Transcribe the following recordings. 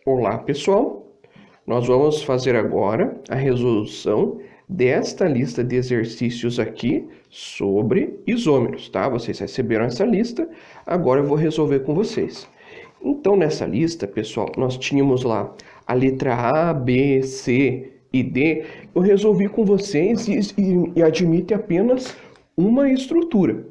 Olá, pessoal! Nós vamos fazer agora a resolução desta lista de exercícios aqui sobre isômeros, tá? Vocês receberam essa lista, agora eu vou resolver com vocês. Então, nessa lista, pessoal, nós tínhamos lá a letra A, B, C e D. Eu resolvi com vocês e admite apenas uma estrutura.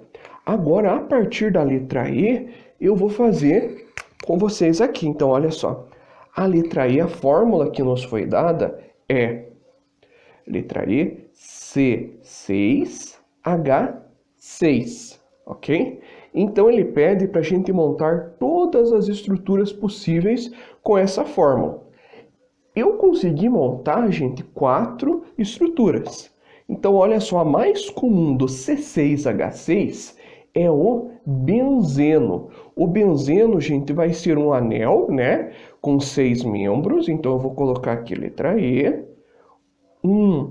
Agora, a partir da letra E, eu vou fazer com vocês aqui. Então, olha só. A letra E, a fórmula que nos foi dada é letra E, C6H6, ok? Então ele pede para a gente montar todas as estruturas possíveis com essa fórmula. Eu consegui montar, gente, 4 estruturas. Então olha só, a mais comum do C6H6 é o benzeno. O benzeno, gente, vai ser um anel, né? Com 6 membros. Então eu vou colocar aqui letra E. 1,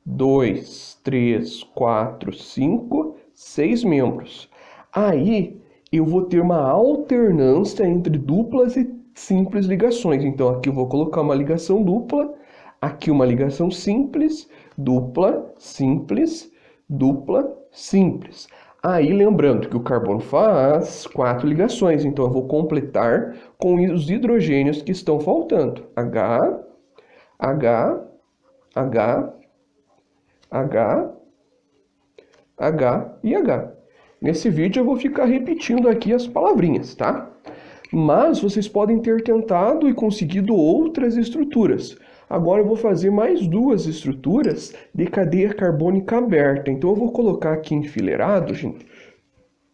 2, 3, 4, 5, 6 membros. Aí eu vou ter uma alternância entre duplas e simples ligações. Então aqui eu vou colocar uma ligação dupla, aqui uma ligação simples, dupla, simples, dupla, simples. Aí lembrando que o carbono faz 4 ligações, então eu vou completar com os hidrogênios que estão faltando. H, H, H, H, H e H. Nesse vídeo eu vou ficar repetindo aqui as palavrinhas, tá? Mas vocês podem ter tentado e conseguido outras estruturas. Agora eu vou fazer mais 2 estruturas de cadeia carbônica aberta. Então eu vou colocar aqui enfileirado, gente,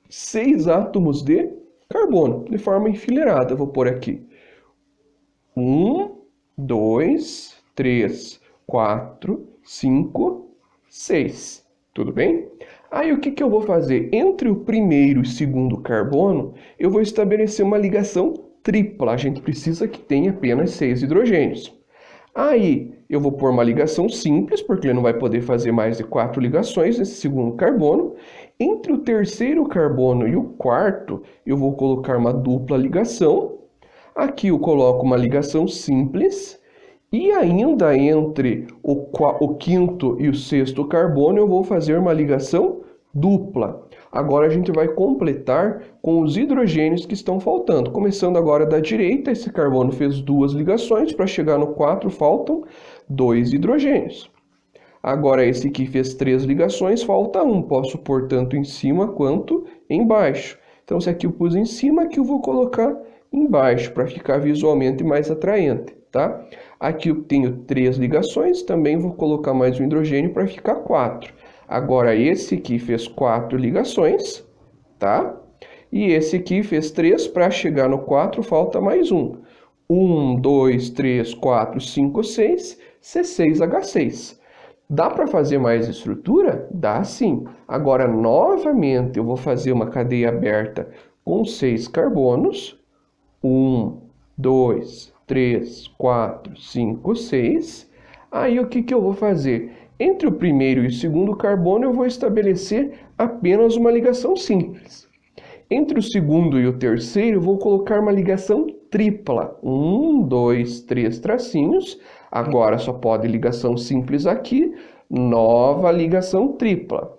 6 átomos de carbono, de forma enfileirada. Eu vou pôr aqui 1, 2, 3, 4, 5, 6. Tudo bem? Aí o que eu vou fazer? Entre o primeiro e o segundo carbono, eu vou estabelecer uma ligação tripla. A gente precisa que tenha apenas 6 hidrogênios. Aí eu vou pôr uma ligação simples, porque ele não vai poder fazer mais de 4 ligações nesse segundo carbono. Entre o terceiro carbono e o quarto, eu vou colocar uma dupla ligação. Aqui eu coloco uma ligação simples. E ainda entre o quinto e o sexto carbono, eu vou fazer uma ligação dupla. Agora a gente vai completar com os hidrogênios que estão faltando. Começando agora da direita, esse carbono fez 2 ligações, para chegar no 4 faltam 2 hidrogênios. Agora esse aqui fez 3 ligações, falta 1. Posso pôr tanto em cima quanto embaixo. Então se aqui eu pus em cima, aqui eu vou colocar embaixo, para ficar visualmente mais atraente, tá? Aqui eu tenho 3 ligações, também vou colocar mais um hidrogênio para ficar 4. Agora esse aqui fez 4 ligações, tá? E esse aqui fez 3, para chegar no 4 falta mais um. 1, 2, 3, 4, 5, 6, C6H6. Dá para fazer mais estrutura? Dá sim. Agora, novamente, eu vou fazer uma cadeia aberta com 6 carbonos. 1, 2, 3, 4, 5, 6. Aí o que eu vou fazer? Entre o primeiro e o segundo carbono eu vou estabelecer apenas uma ligação simples. Entre o segundo e o terceiro eu vou colocar uma ligação tripla. 1, 2, 3 tracinhos. Agora só pode ligação simples aqui. Nova ligação tripla.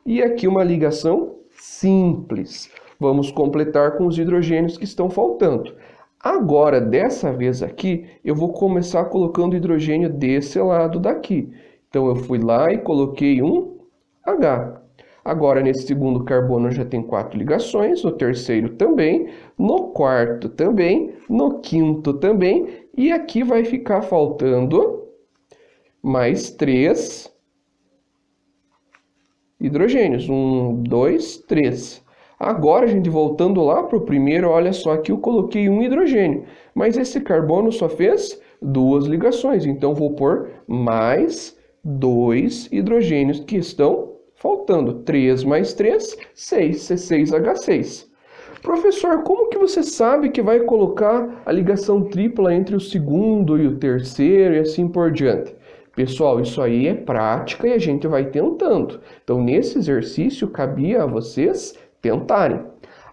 E aqui uma ligação simples. Vamos completar com os hidrogênios que estão faltando. Agora, dessa vez aqui, eu vou começar colocando hidrogênio desse lado daqui. Então, eu fui lá e coloquei um H. Agora, nesse segundo carbono já tem 4 ligações, no terceiro também, no quarto também, no quinto também, e aqui vai ficar faltando mais 3 hidrogênios. 1, 2, 3. Agora, gente, voltando lá para o primeiro, olha só que eu coloquei um hidrogênio, mas esse carbono só fez 2 ligações, então vou pôr mais 2 hidrogênios que estão faltando. 3 mais 3, 6, C6H6. Professor, como que você sabe que vai colocar a ligação tripla entre o segundo e o terceiro e assim por diante? Pessoal, isso aí é prática e a gente vai tentando. Então, nesse exercício, cabia a vocês tentarem.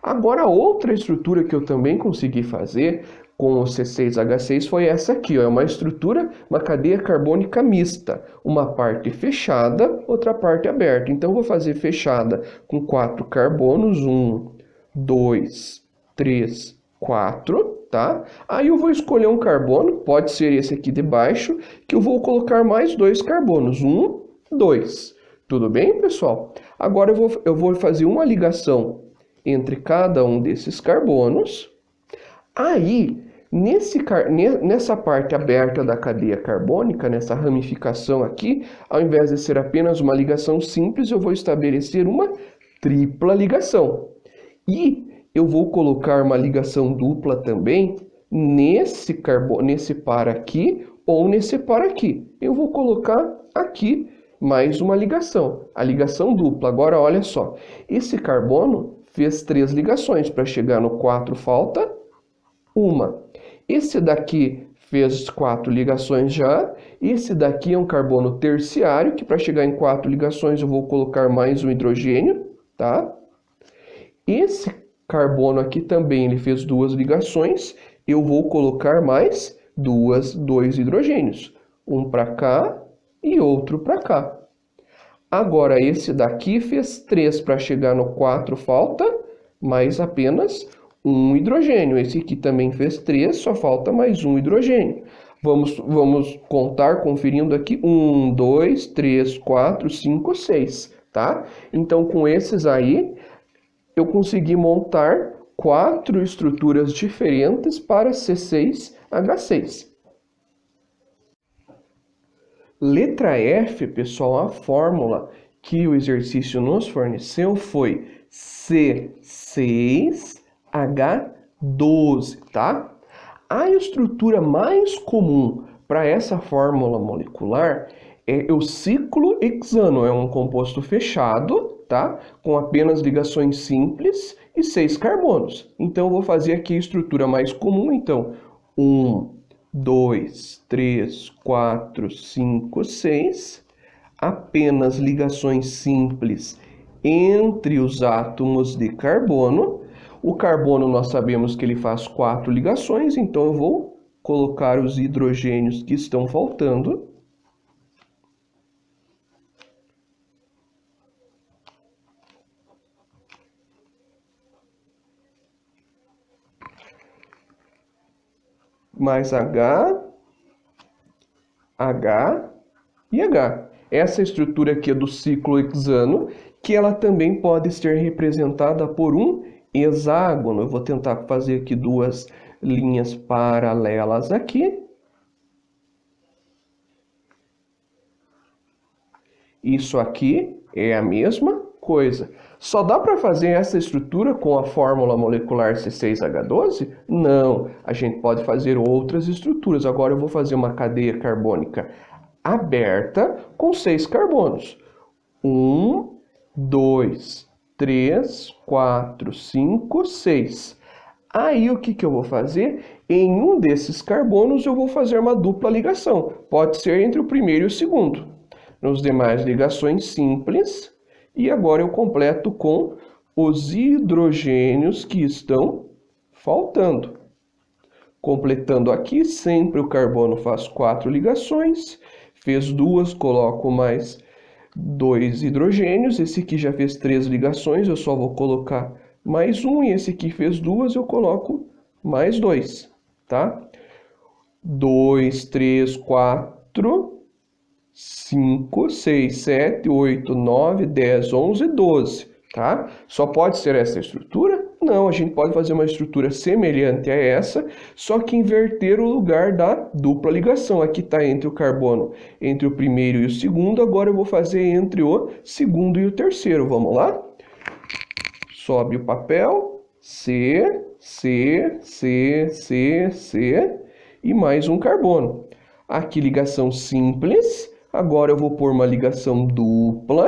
Agora, outra estrutura que eu também consegui fazer com o C6H6 foi essa aqui, ó. É uma estrutura, uma cadeia carbônica mista. Uma parte fechada, outra parte aberta. Então, eu vou fazer fechada com 4 carbonos. 1, 2, 3, 4, tá? Aí eu vou escolher um carbono, pode ser esse aqui de baixo, que eu vou colocar mais 2 carbonos. 1, 2. Tudo bem, pessoal? Agora eu vou fazer uma ligação entre cada um desses carbonos. Aí, nessa parte aberta da cadeia carbônica, nessa ramificação aqui, ao invés de ser apenas uma ligação simples, eu vou estabelecer uma tripla ligação. E eu vou colocar uma ligação dupla também nesse par aqui ou nesse par aqui. Eu vou colocar aqui mais uma ligação, a ligação dupla. Agora, olha só, esse carbono fez 3 ligações. Para chegar no 4 falta uma. Esse daqui fez 4 ligações já. Esse daqui é um carbono terciário, que para chegar em 4 ligações eu vou colocar mais um hidrogênio, tá? Esse carbono aqui também ele fez 2 ligações. Eu vou colocar mais 2 hidrogênios. Um para cá e outro para cá. Agora, esse daqui fez 3 para chegar no 4, falta mais apenas um hidrogênio. Esse aqui também fez 3, só falta mais um hidrogênio. Vamos contar, conferindo aqui. 1, 2, 3, 4, 5, 6, tá? Então, com esses aí, eu consegui montar 4 estruturas diferentes para C6H6. Letra F, pessoal, a fórmula que o exercício nos forneceu foi C6H12, tá? A estrutura mais comum para essa fórmula molecular é o ciclohexano, é um composto fechado, tá? Com apenas ligações simples e 6 carbonos. Então, eu vou fazer aqui a estrutura mais comum, então, 1, 2, 3, 4, 5, 6, apenas ligações simples entre os átomos de carbono. O carbono nós sabemos que ele faz 4 ligações, então eu vou colocar os hidrogênios que estão faltando. Mais H, H e H. Essa estrutura aqui é do ciclohexano, que ela também pode ser representada por um hexágono. Eu vou tentar fazer aqui 2 linhas paralelas aqui. Isso aqui é a mesma coisa. Só dá para fazer essa estrutura com a fórmula molecular C6H12? Não, a gente pode fazer outras estruturas. Agora eu vou fazer uma cadeia carbônica aberta com 6 carbonos. 1, 2, 3, 4, 5, 6. Aí o que eu vou fazer? Em um desses carbonos eu vou fazer uma dupla ligação. Pode ser entre o primeiro e o segundo. Nos demais, ligações simples. E agora eu completo com os hidrogênios que estão faltando. Completando aqui, sempre o carbono faz 4 ligações. Fez 2, coloco mais 2 hidrogênios. Esse aqui já fez 3 ligações, eu só vou colocar mais um. E esse aqui fez 2, eu coloco mais 2, tá? 2, 3, 4... 5, 6, 7, 8, 9, 10, 11, 12, tá? Só pode ser essa estrutura? Não, a gente pode fazer uma estrutura semelhante a essa, só que inverter o lugar da dupla ligação. Aqui está entre o carbono, entre o primeiro e o segundo, agora eu vou fazer entre o segundo e o terceiro. Vamos lá? Sobe o papel, C, C, C, C, C, e mais um carbono. Aqui ligação simples. Agora eu vou pôr uma ligação dupla.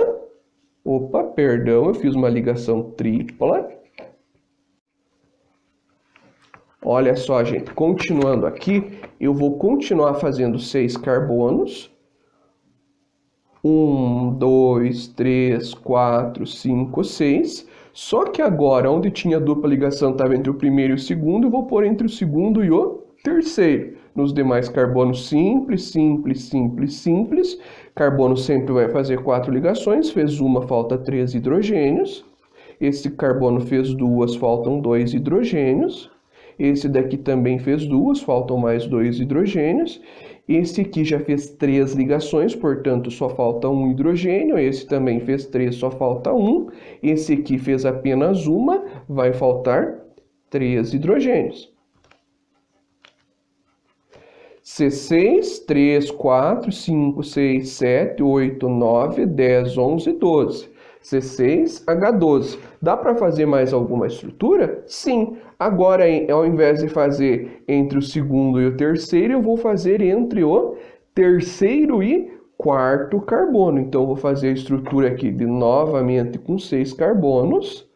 Opa, perdão, eu fiz uma ligação tripla. Olha só, gente, continuando aqui, eu vou continuar fazendo 6 carbonos. 1, 2, 3, 4, 5, 6. Só que agora, onde tinha dupla ligação, estava entre o primeiro e o segundo, eu vou pôr entre o segundo e o terceiro. Nos demais carbonos simples, simples, simples, simples. Carbono sempre vai fazer 4 ligações, fez uma, falta 3 hidrogênios. Esse carbono fez 2, faltam 2 hidrogênios. Esse daqui também fez 2, faltam mais 2 hidrogênios. Esse aqui já fez 3 ligações, portanto só falta 1 hidrogênio. Esse também fez 3, só falta 1. Esse aqui fez apenas uma, vai faltar 3 hidrogênios. C6, 3, 4, 5, 6, 7, 8, 9, 10, 11, 12. C6, H12. Dá para fazer mais alguma estrutura? Sim. Agora, ao invés de fazer entre o segundo e o terceiro, eu vou fazer entre o terceiro e quarto carbono. Então, eu vou fazer a estrutura aqui de novamente com 6 carbonos.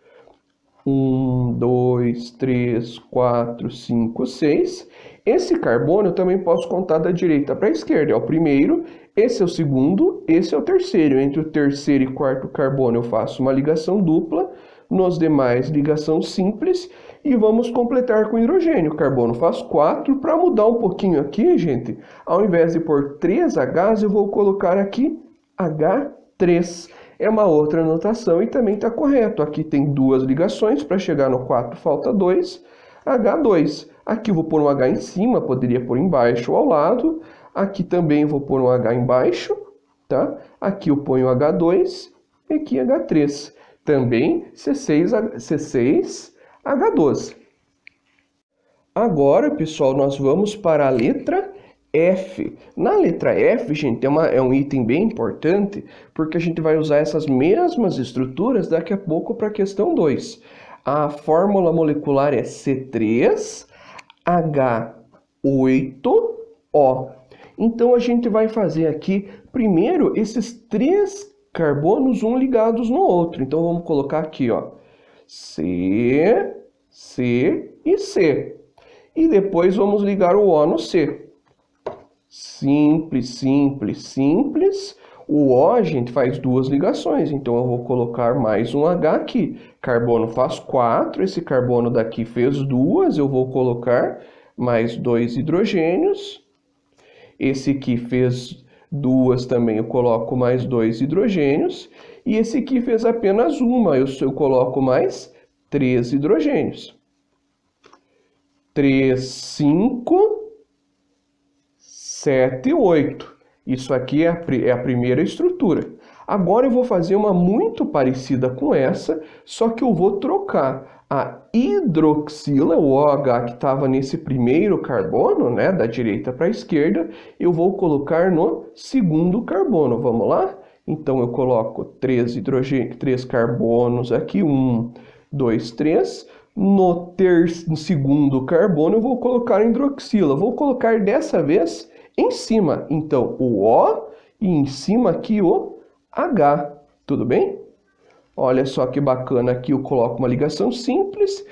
1, 2, 3, 4, 5, 6. Esse carbono eu também posso contar da direita para a esquerda. É o primeiro, esse é o segundo, esse é o terceiro. Entre o terceiro e quarto carbono eu faço uma ligação dupla, nos demais ligação simples e vamos completar com hidrogênio. O carbono faz 4. Para mudar um pouquinho aqui, gente, ao invés de pôr 3 Hs, eu vou colocar aqui H3. É uma outra notação e também está correto. Aqui tem 2 ligações, para chegar no 4 falta 2, H2. Aqui eu vou pôr um H em cima, poderia pôr embaixo ou ao lado. Aqui também vou pôr um H embaixo, tá? Aqui eu ponho H2 e aqui H3. Também C6, H12. Agora, pessoal, nós vamos para a letra F. Na letra F, gente, é um item bem importante, porque a gente vai usar essas mesmas estruturas daqui a pouco para a questão 2. A fórmula molecular é C3H8O. Então, a gente vai fazer aqui, primeiro, esses 3 carbonos, um ligados no outro. Então, vamos colocar aqui, ó, C, C e C. E depois vamos ligar o O no C. Simples, simples, simples. O O, gente, faz 2 ligações, então eu vou colocar mais um H aqui. Carbono faz 4, esse carbono daqui fez 2, eu vou colocar mais 2 hidrogênios. Esse aqui fez 2 também, eu coloco mais 2 hidrogênios. E esse aqui fez apenas uma, eu coloco mais 3 hidrogênios. 3, 5, 7, 8. Isso aqui é a primeira estrutura. Agora eu vou fazer uma muito parecida com essa, só que eu vou trocar a hidroxila, o OH que estava nesse primeiro carbono, né, da direita para a esquerda, eu vou colocar no segundo carbono. Vamos lá? Então eu coloco 3 carbonos aqui, 1, 2, 3. No segundo carbono eu vou colocar a hidroxila. Vou colocar dessa vez em cima, então, o O e em cima aqui o H, tudo bem? Olha só que bacana, aqui eu coloco uma ligação simples.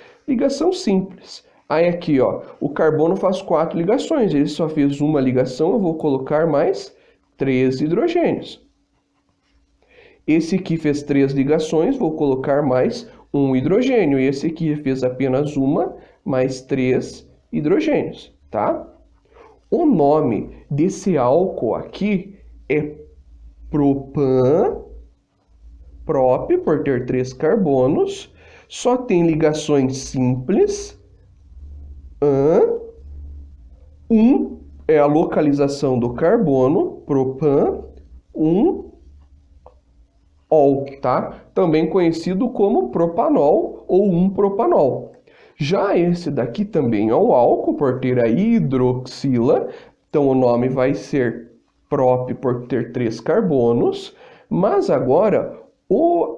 Aí aqui, ó, o carbono faz 4 ligações, ele só fez uma ligação, eu vou colocar mais 3 hidrogênios. Esse aqui fez 3 ligações, vou colocar mais 1 hidrogênio. E esse aqui fez apenas uma, mais 3 hidrogênios, tá? O nome desse álcool aqui é propan, prop, por ter 3 carbonos, só tem ligações simples, é a localização do carbono, propan, ol, tá? Também conhecido como propanol ou propanol. Já esse daqui também é o álcool, por ter a hidroxila, então o nome vai ser prop, por ter 3 carbonos, mas agora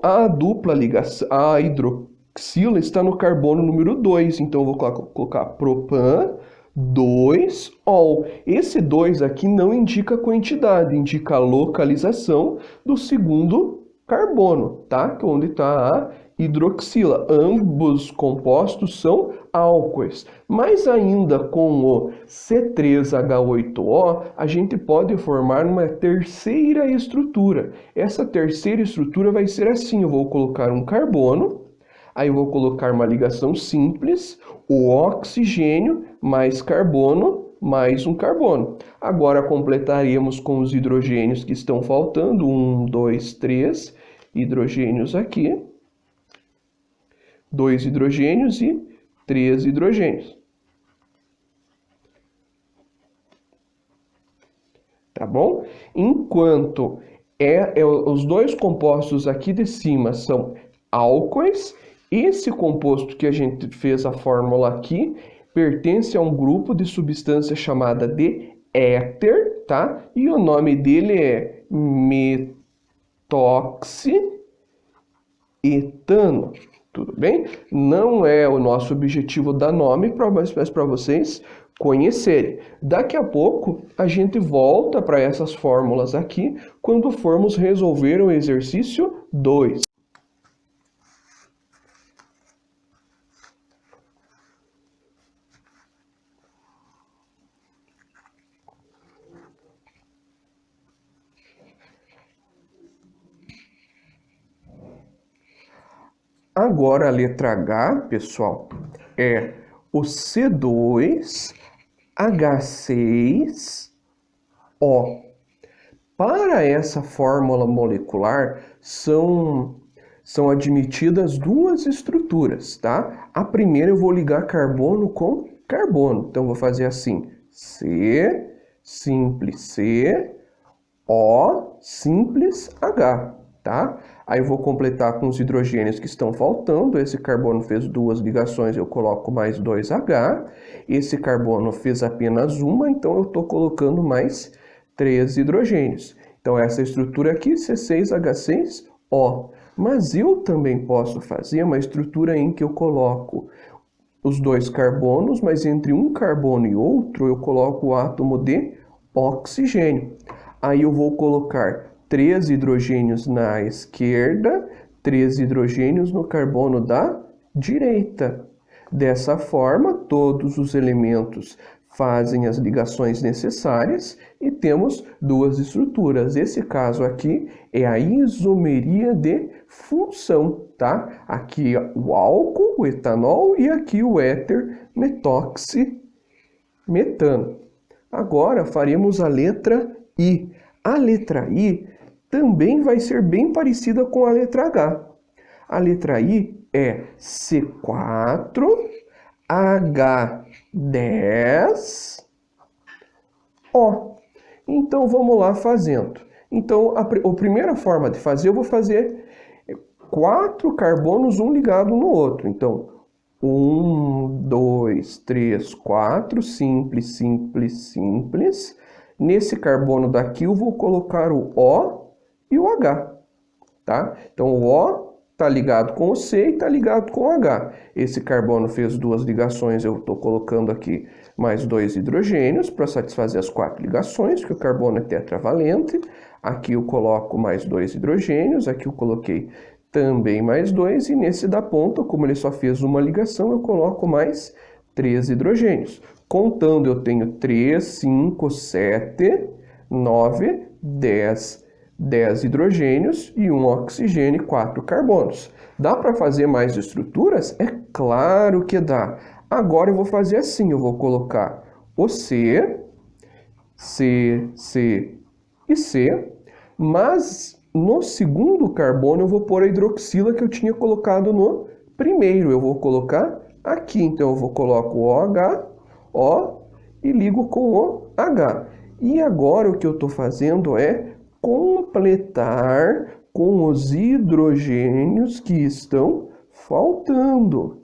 a dupla ligação, a hidroxila está no carbono número 2, então eu vou colocar propan 2-ol. Esse 2 aqui não indica quantidade, indica a localização do segundo carbono, tá? Onde está a hidroxila. Ambos compostos são álcoois. Mas ainda com o C3H8O, a gente pode formar uma terceira estrutura. Essa terceira estrutura vai ser assim, eu vou colocar um carbono, aí eu vou colocar uma ligação simples, o oxigênio mais carbono mais um carbono. Agora completaremos com os hidrogênios que estão faltando. 1, 2, 3 hidrogênios aqui. 2 hidrogênios e 3 hidrogênios. Tá bom? Enquanto os dois compostos aqui de cima são álcoois, esse composto que a gente fez a fórmula aqui pertence a um grupo de substância chamada de éter, tá? E o nome dele é metoxietano. Tudo bem? Não é o nosso objetivo dar nome, mas para vocês conhecerem. Daqui a pouco a gente volta para essas fórmulas aqui quando formos resolver o exercício 2. Agora a letra H, pessoal, é o C2H6O. Para essa fórmula molecular são admitidas duas estruturas, tá? A primeira eu vou ligar carbono com carbono. Então vou fazer assim: C simples C, O simples H, tá? Aí eu vou completar com os hidrogênios que estão faltando. Esse carbono fez duas ligações, eu coloco mais 2H. Esse carbono fez apenas uma, então eu estou colocando mais 3 hidrogênios. Então essa estrutura aqui, C6H6O. Mas eu também posso fazer uma estrutura em que eu coloco os dois carbonos, mas entre um carbono e outro eu coloco o átomo de oxigênio. Aí eu vou colocar 3 hidrogênios na esquerda, 3 hidrogênios no carbono da direita. Dessa forma, todos os elementos fazem as ligações necessárias e temos duas estruturas. Esse caso aqui é a isomeria de função, tá? Aqui o álcool, o etanol, e aqui o éter metoximetano. Agora faremos a letra I. A letra I também vai ser bem parecida com a letra H. A letra I é C4H10O. Então vamos lá fazendo. Então a primeira forma de fazer, eu vou fazer 4 carbonos um ligado no outro. Então 1, 2, 3, 4, simples, simples, simples. Nesse carbono daqui eu vou colocar o O e o H, tá? Então o O está ligado com o C e está ligado com o H. Esse carbono fez duas ligações, eu estou colocando aqui mais 2 hidrogênios para satisfazer as 4 ligações, porque o carbono é tetravalente. Aqui eu coloco mais 2 hidrogênios, aqui eu coloquei também mais 2, e nesse da ponta, como ele só fez uma ligação, eu coloco mais 3 hidrogênios. Contando, eu tenho 3, 5, 7, 9, 10 hidrogênios e 1 oxigênio e 4 carbonos. Dá para fazer mais estruturas? É claro que dá. Agora eu vou fazer assim, eu vou colocar o C e C, mas no segundo carbono eu vou pôr a hidroxila que eu tinha colocado no primeiro. Eu vou colocar aqui, então eu vou colocar o OH, O, e ligo com o H. E agora o que eu estou fazendo é completar com os hidrogênios que estão faltando.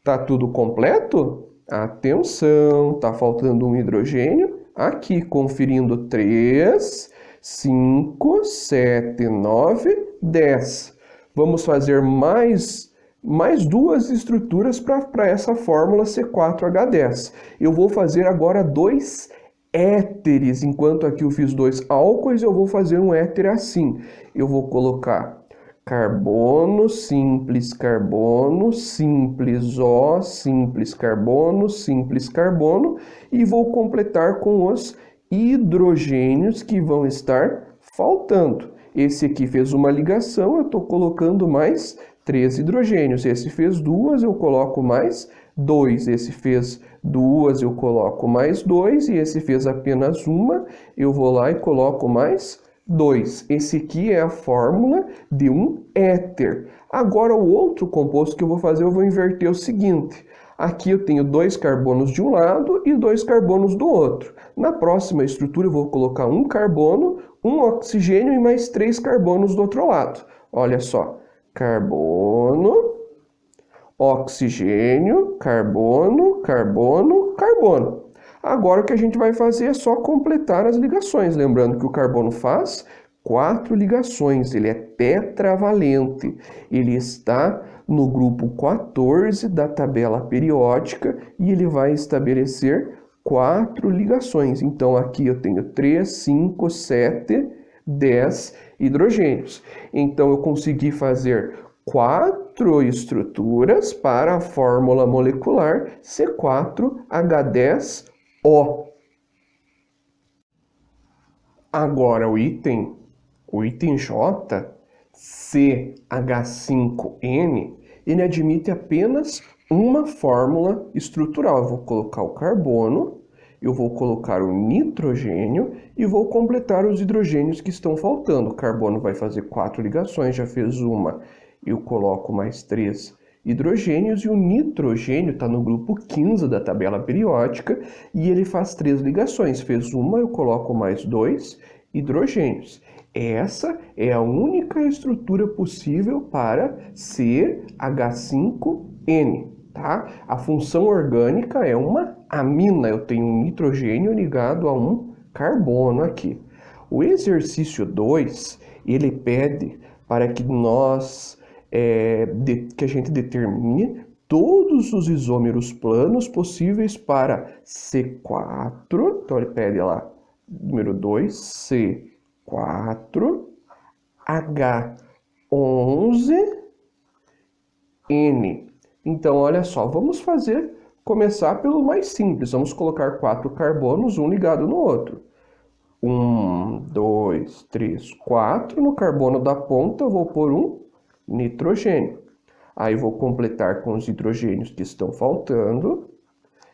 Tá tudo completo? Atenção, tá faltando um hidrogênio. Aqui, conferindo 3, 5, 7, 9, 10. Vamos fazer mais duas estruturas para essa fórmula C4H10. Eu vou fazer agora 2 éteres. Enquanto aqui eu fiz 2 álcoois, eu vou fazer um éter assim. Eu vou colocar carbono, simples O, simples carbono, e vou completar com os hidrogênios que vão estar faltando. Esse aqui fez uma ligação, eu estou colocando mais 3 hidrogênios. Esse fez 2, eu coloco mais 2. Esse fez 2, eu coloco mais 2. E esse fez apenas uma, eu vou lá e coloco mais 2. Esse aqui é a fórmula de um éter. Agora, o outro composto que eu vou fazer, eu vou inverter o seguinte. Aqui eu tenho 2 carbonos de um lado e 2 carbonos do outro. Na próxima estrutura eu vou colocar um carbono, um oxigênio e mais 3 carbonos do outro lado. Olha só, carbono, oxigênio, carbono, carbono, carbono. Agora o que a gente vai fazer é só completar as ligações. Lembrando que o carbono faz 4 ligações, ele é tetravalente. Ele está no grupo 14 da tabela periódica e ele vai estabelecer 4 ligações. Então aqui eu tenho 3, 5, 7, 10 hidrogênios. Então eu consegui fazer 4 estruturas para a fórmula molecular C4H10O. Agora o item J, CH5N, ele admite apenas uma fórmula estrutural. Eu vou colocar o carbono, eu vou colocar o nitrogênio e vou completar os hidrogênios que estão faltando. O carbono vai fazer 4 ligações, já fez uma, eu coloco mais 3 hidrogênios, e o nitrogênio está no grupo 15 da tabela periódica e ele faz 3 ligações. Fez uma, eu coloco mais 2 hidrogênios. Essa é a única estrutura possível para CH5N, tá? A função orgânica é uma amina, eu tenho um nitrogênio ligado a um carbono aqui. O exercício 2, ele pede para que que a gente determine todos os isômeros planos possíveis para C4, então ele pede lá, número 2, C4, H11N. Então, olha só, vamos começar pelo mais simples. Vamos colocar 4 carbonos, um ligado no outro. 1, 2, 3, 4. No carbono da ponta, eu vou pôr um nitrogênio. Aí, vou completar com os hidrogênios que estão faltando.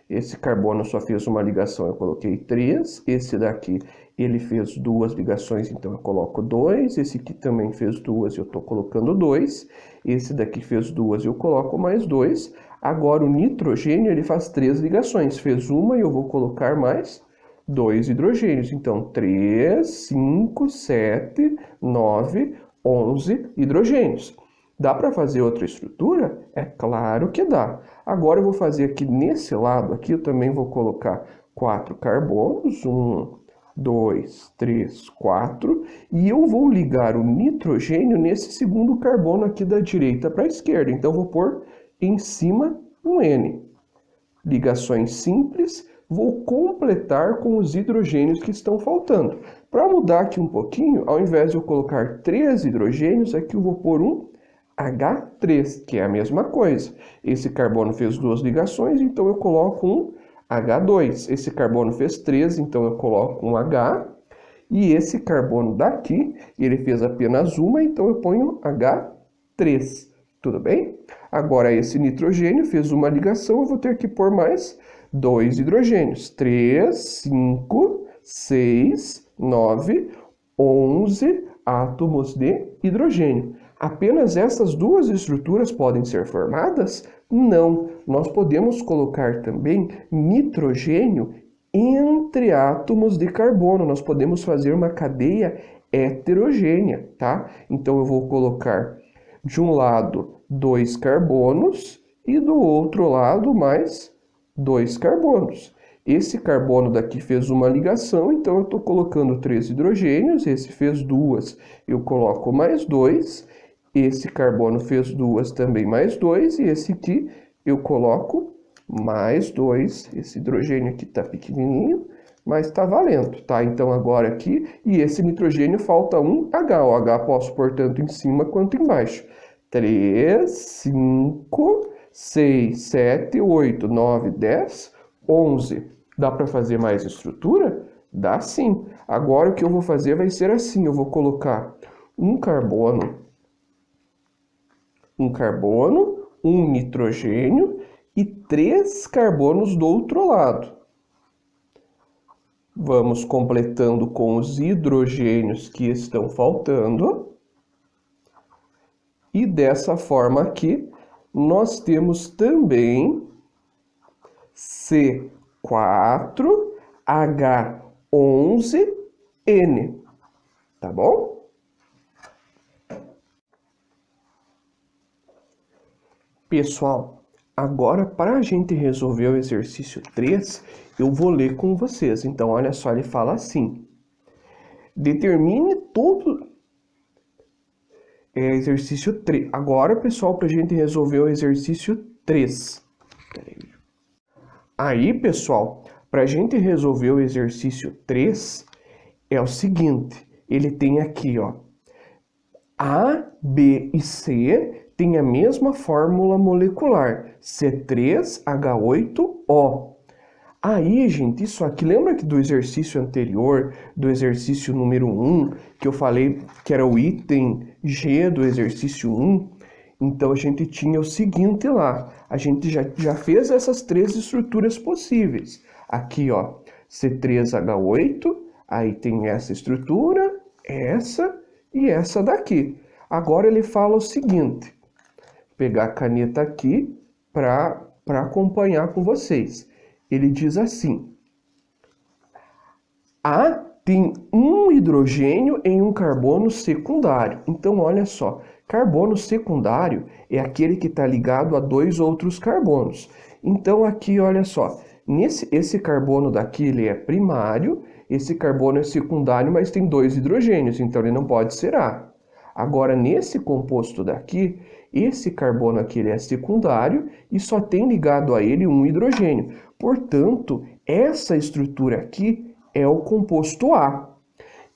Esse carbono só fez uma ligação, eu coloquei 3. Esse daqui, ele fez 2 ligações, então eu coloco 2. Esse aqui também fez 2, eu estou colocando 2. Esse daqui fez 2, eu coloco mais 2. Agora o nitrogênio, ele faz 3 ligações. Fez uma e eu vou colocar mais 2 hidrogênios. Então 3, 5, 7, 9, 11 hidrogênios. Dá para fazer outra estrutura? É claro que dá. Agora eu vou fazer aqui nesse lado, aqui eu também vou colocar 4 carbonos, 1, 2, 3, 4, e eu vou ligar o nitrogênio nesse segundo carbono aqui da direita para a esquerda. Então eu vou pôr em cima um N. Ligações simples, vou completar com os hidrogênios que estão faltando. Para mudar aqui um pouquinho, ao invés de eu colocar 3 hidrogênios, aqui eu vou pôr um H3, que é a mesma coisa. Esse carbono fez 2 ligações, então eu coloco um H2. Esse carbono fez 3, então eu coloco um H. E esse carbono daqui, ele fez apenas uma, então eu ponho H3. Tudo bem? Agora esse nitrogênio fez uma ligação, eu vou ter que pôr mais 2 hidrogênios. 3, 5, 6, 9, 11 átomos de hidrogênio. Apenas essas 2 estruturas podem ser formadas? Não. Nós podemos colocar também nitrogênio entre átomos de carbono. Nós podemos fazer uma cadeia heterogênea, tá? Então eu vou colocar de um lado 2 carbonos e do outro lado mais 2 carbonos. Esse carbono daqui fez uma ligação, então eu estou colocando 3 hidrogênios. Esse fez 2, eu coloco mais 2. Esse carbono fez 2 também, mais 2. E esse aqui eu coloco mais 2. Esse hidrogênio aqui está pequenininho, mas está valendo, tá? Então agora aqui, e esse nitrogênio falta um H. O H posso pôr tanto em cima quanto embaixo. 3, 5, 6, 7, 8, 9, 10, 11. Dá para fazer mais estrutura? Dá sim. Agora o que eu vou fazer vai ser assim. Eu vou colocar um carbono um carbono, um nitrogênio e 3 carbonos do outro lado. Vamos completando com os hidrogênios que estão faltando. E dessa forma aqui, nós temos também C4H11N, tá bom? Pessoal, agora para a gente resolver o exercício 3, eu vou ler com vocês. Então, olha só, ele fala assim: determine todo... exercício 3. Agora, pessoal, para a gente resolver o exercício 3. Aí, pessoal, para a gente resolver o exercício 3, é o seguinte. Ele tem aqui, ó, A, B e C tem a mesma fórmula molecular, C3H8O. Aí, gente, isso aqui, lembra que do exercício anterior, do exercício número 1, que eu falei que era o item G do exercício 1? Então, a gente tinha o seguinte lá, a gente já fez essas 3 estruturas possíveis. Aqui, ó, C3H8, aí tem essa estrutura, essa e essa daqui. Agora ele fala o seguinte, vou pegar a caneta aqui para acompanhar com vocês. Ele diz assim: A tem um hidrogênio em um carbono secundário. Então, olha só, carbono secundário é aquele que está ligado a 2 outros carbonos. Então, aqui, olha só, esse carbono daqui ele é primário, esse carbono é secundário, mas tem 2 hidrogênios, então ele não pode ser A. Agora, nesse composto daqui, esse carbono aqui ele é secundário e só tem ligado a ele um hidrogênio. Portanto, essa estrutura aqui é o composto A.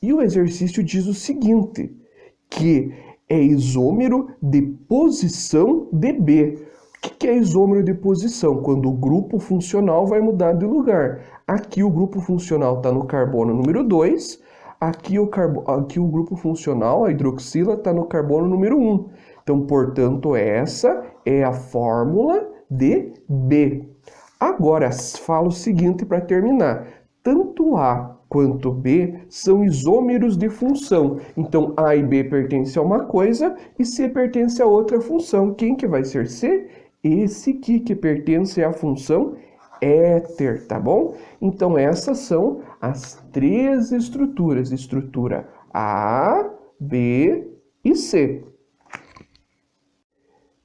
E o exercício diz o seguinte, que é isômero de posição de B. O que é isômero de posição? Quando o grupo funcional vai mudar de lugar. Aqui o grupo funcional está no carbono número 2, aqui o grupo funcional, a hidroxila, está no carbono número 1. Então, portanto, essa é a fórmula de B. Agora, fala o seguinte para terminar. Tanto A quanto B são isômeros de função. Então, A e B pertencem a uma coisa e C pertence a outra função. Quem que vai ser C? Esse aqui que pertence à função éter, tá bom? Então, essas são as 3 estruturas. Estrutura A, B e C.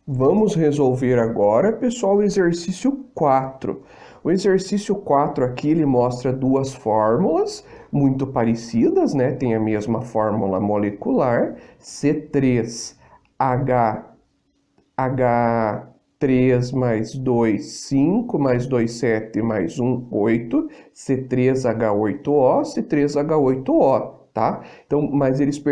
Vamos resolver agora, pessoal, o exercício 4. O exercício 4 aqui, ele mostra 2 fórmulas muito parecidas, né? Tem a mesma fórmula molecular, C3H3 mais 2, 5, mais 2, 7, mais 1, 8, C3H8O, C3H8O. Tá? Então, mas eles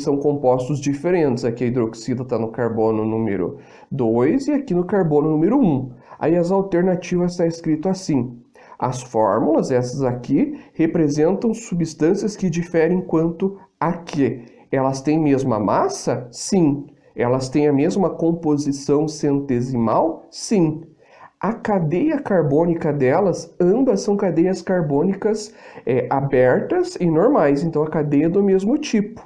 são compostos diferentes. Aqui a hidroxila está no carbono número 2 e aqui no carbono número 1. Aí as alternativas está escrito assim. As fórmulas, essas aqui, representam substâncias que diferem quanto a quê? Elas têm mesma massa? Sim. Elas têm a mesma composição centesimal? Sim. A cadeia carbônica delas, ambas são cadeias carbônicas abertas e normais, então a cadeia é do mesmo tipo.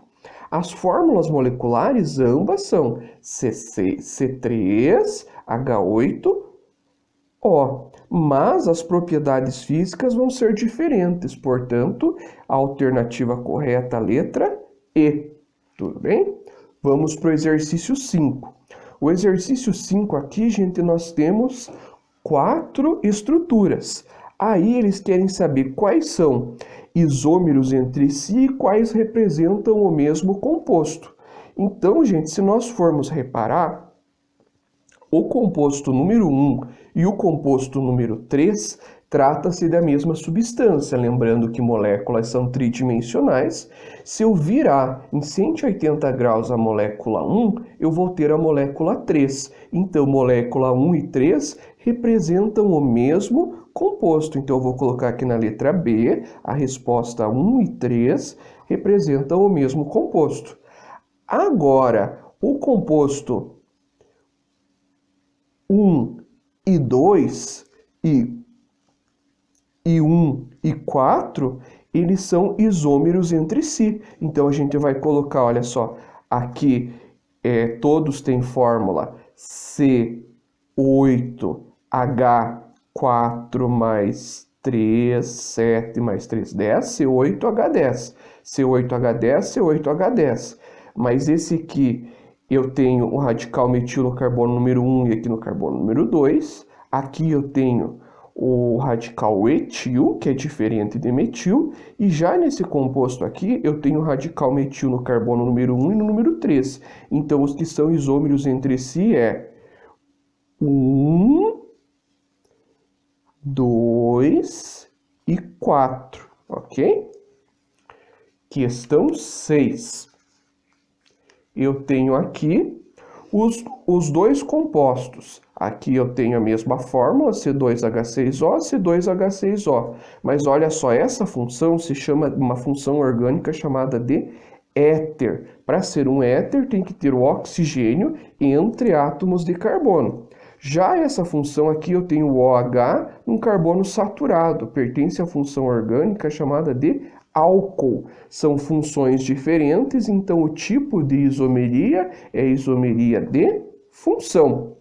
As fórmulas moleculares, ambas são C3H8O, mas as propriedades físicas vão ser diferentes, portanto, a alternativa correta, a letra E. Tudo bem? Vamos para o exercício 5. O exercício 5 aqui, gente, nós temos 4 estruturas. Aí eles querem saber quais são isômeros entre si e quais representam o mesmo composto. Então, gente, se nós formos reparar, o composto número 1 e o composto número 3 trata-se da mesma substância, lembrando que moléculas são tridimensionais. Se eu virar em 180 graus a molécula 1, eu vou ter a molécula 3. Então, molécula 1 e 3 representam o mesmo composto. Então, eu vou colocar aqui na letra B, a resposta 1 e 3 representam o mesmo composto. Agora, o composto 1 e 2 e 1 e 4, eles são isômeros entre si. Então a gente vai colocar, olha só, aqui todos têm fórmula C8H4 mais 3, 7 mais 3, 10, C8H10. C8H10, C8H10. Mas esse aqui, eu tenho o radical metil no carbono número 1 e aqui no carbono número 2. Aqui eu tenho o radical etil, que é diferente de metil, e já nesse composto aqui eu tenho o radical metil no carbono número 1 e no número 3. Então os que são isômeros entre si é 1, 2 e 4, ok? Questão 6. Eu tenho aqui os dois compostos. Aqui eu tenho a mesma fórmula, C2H6O, C2H6O. Mas olha só, essa função se chama uma função orgânica chamada de éter. Para ser um éter, tem que ter o oxigênio entre átomos de carbono. Já essa função aqui, eu tenho o OH, um carbono saturado. Pertence à função orgânica chamada de álcool. São funções diferentes, então o tipo de isomeria é isomeria de função.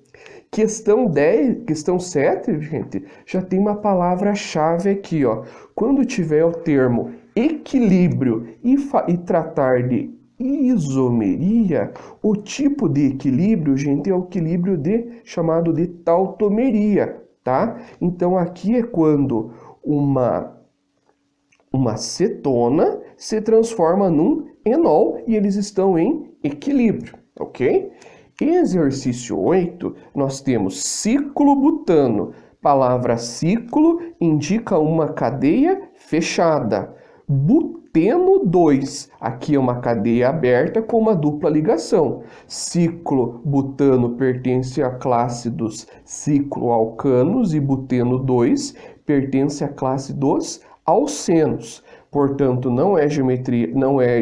Questão 10, questão 7, gente, já tem uma palavra-chave aqui, ó. Quando tiver o termo equilíbrio e tratar de isomeria, o tipo de equilíbrio, gente, é o equilíbrio chamado de tautomeria, tá? Então aqui é quando uma cetona se transforma num enol e eles estão em equilíbrio, ok? Exercício 8, nós temos ciclobutano. Palavra ciclo indica uma cadeia fechada. Buteno 2, aqui é uma cadeia aberta com uma dupla ligação. Ciclobutano pertence à classe dos cicloalcanos e buteno 2 pertence à classe dos alcenos. Portanto, não é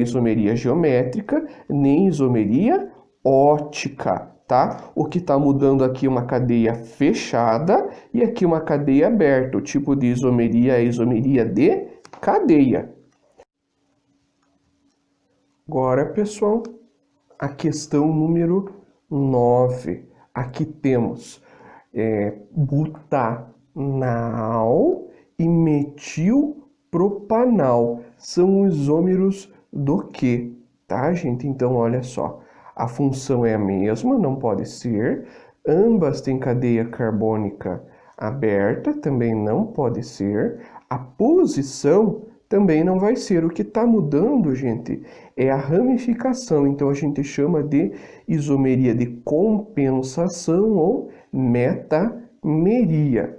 isomeria geométrica, nem isomeria ótica, tá? O que está mudando aqui é uma cadeia fechada e aqui uma cadeia aberta. O tipo de isomeria é isomeria de cadeia. Agora, pessoal, a questão número 9. Aqui temos butanal e metilpropanal. São isômeros do quê? Tá, gente? Então, olha só. A função é a mesma, não pode ser. Ambas têm cadeia carbônica aberta, também não pode ser. A posição também não vai ser. O que está mudando, gente, é a ramificação. Então, a gente chama de isomeria de compensação ou metameria.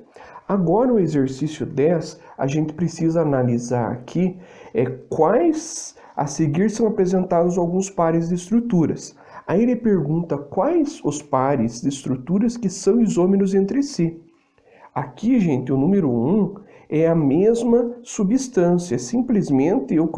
Agora, o exercício 10, a gente precisa analisar aqui quais... A seguir são apresentados alguns pares de estruturas. Aí ele pergunta quais os pares de estruturas que são isômeros entre si. Aqui, gente, o número 1 é a mesma substância. Simplesmente eu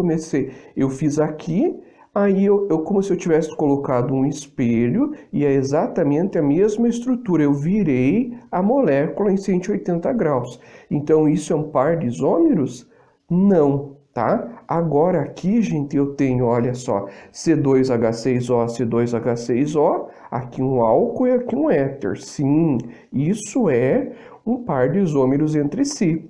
fiz aqui, aí como se eu tivesse colocado um espelho e é exatamente a mesma estrutura. Eu virei a molécula em 180 graus. Então, isso é um par de isômeros? Não. Tá? Agora aqui, gente, eu tenho, olha só, C2H6O, C2H6O, aqui um álcool e aqui um éter. Sim, isso é um par de isômeros entre si.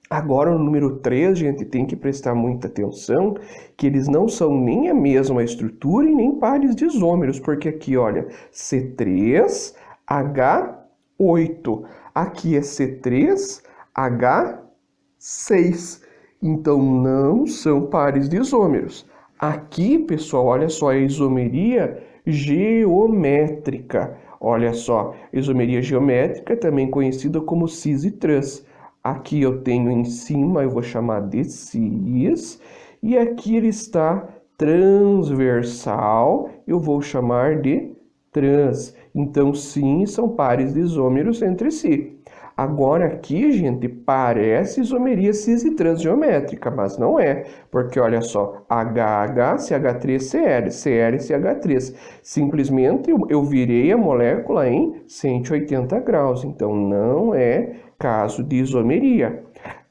Agora, no número 3, gente, tem que prestar muita atenção que eles não são nem a mesma estrutura e nem pares de isômeros, porque aqui, olha, C3H8, aqui é C3H6. Então, não são pares de isômeros. Aqui, pessoal, olha só, a isomeria geométrica. Olha só, isomeria geométrica, também conhecida como cis e trans. Aqui eu tenho em cima, eu vou chamar de cis, e aqui ele está transversal, eu vou chamar de trans. Então, sim, são pares de isômeros entre si. Agora aqui, gente, parece isomeria cis e transgeométrica, mas não é. Porque, olha só, HH, CH3, Cl, Cl, CH3. Simplesmente eu virei a molécula em 180 graus. Então, não é caso de isomeria.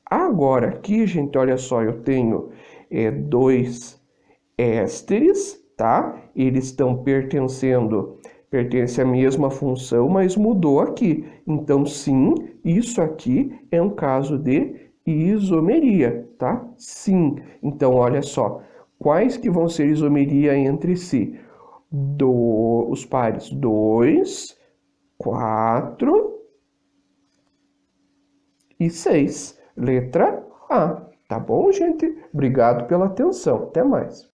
Agora aqui, gente, olha só, eu tenho dois ésteres, tá? Eles estão pertencem à mesma função, mas mudou aqui. Então, sim, isso aqui é um caso de isomeria, tá? Sim. Então, olha só, quais que vão ser isomeria entre si? Os pares 2, 4 e 6. Letra A. Tá bom, gente? Obrigado pela atenção. Até mais.